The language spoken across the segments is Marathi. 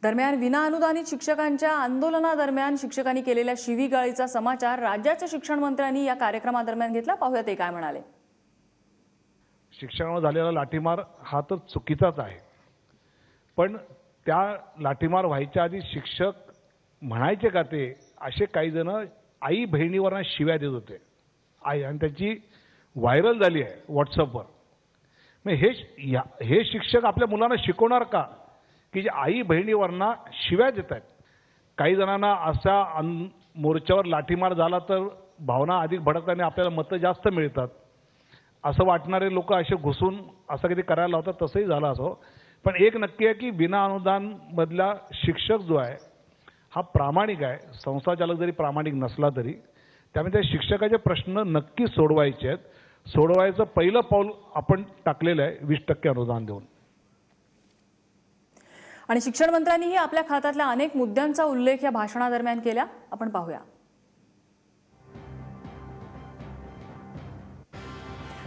दरम्यान विनाअनुदानित शिक्षकांच्या आंदोलनादरम्यान शिक्षकांनी केलेल्या शिवीगाळीचा समाचार राज्याच्या शिक्षण मंत्र्यांनी या कार्यक्रमादरम्यान घेतला। पाहूया ते काय म्हणाले। शिक्षकांवर झालेला लाठीमार हा तर चुकीचाच आहे, पण त्या लाठीमार व्हायच्या आधी शिक्षक म्हणायचे का ते असे काही जण आई बहिणीवरना शिव्या देत होते आई, आणि त्याची व्हायरल झाली आहे व्हॉट्सअपवर। मग हे शिक्षक आपल्या मुलांना शिकवणार का की जे आई बहिणीवरना शिव्या देत आहेत। काही जणांना असा मोर्चावर लाठीमार झाला तर भावना अधिक भडकताना आपल्याला मतं जास्त मिळतात असं वाटणारे लोक असे घुसून असं कधी करायला लावतात, तसंही झालं असो। पण एक नक्की आहे की विना अनुदान मधला शिक्षक जो आहे हा प्रामाणिक आहे, संस्थाचालक जरी प्रामाणिक नसला तरी। त्यामुळे त्या शिक्षकाचे प्रश्न नक्की सोडवायचे आहेत। सोडवायचं पहिलं पाऊल आपण टाकलेलं आहे 20% अनुदान देऊन। आणि शिक्षण मंत्र्यांनीही आपल्या खात्यातल्या अनेक मुद्द्यांचा उल्लेख या भाषणादरम्यान केला। आपण पाहूया।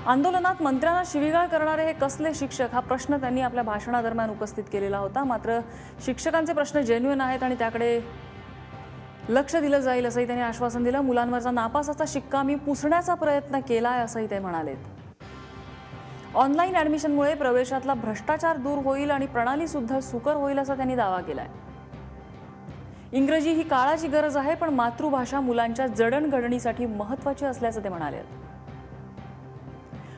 आंदोलनात मंत्र्यांना शिवीगाळ करणारे हे कसले शिक्षक हा प्रश्न त्यांनी आपल्या भाषणादरम्यान उपस्थित केलेला होता। मात्र शिक्षकांचे प्रश्न जेन्युइन आहेत आणि त्याकडे लक्ष दिलं जाईल असंही त्यांनी आश्वासन दिलं। मुलांवरचा नापासाचा शिक्का मी पुसण्याचा प्रयत्न केलाय असंही ते म्हणाले। ऑनलाईन ॲडमिशनमुळे प्रवेशातला भ्रष्टाचार दूर होईल आणि प्रणाली सुद्धा सुकर होईल असा त्यांनी दावा केलाय। इंग्रजी ही काळाची गरज आहे, पण मातृभाषा मुलांच्या जडणघडणीसाठी महत्त्वाची असल्याचं ते म्हणाले।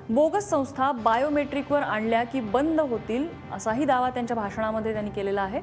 बोगस संस्था बायोमेट्रिकवर आणल्या की बंद होतील असाही दावा त्यांच्या भाषणामध्ये त्यांनी केलेला आहे।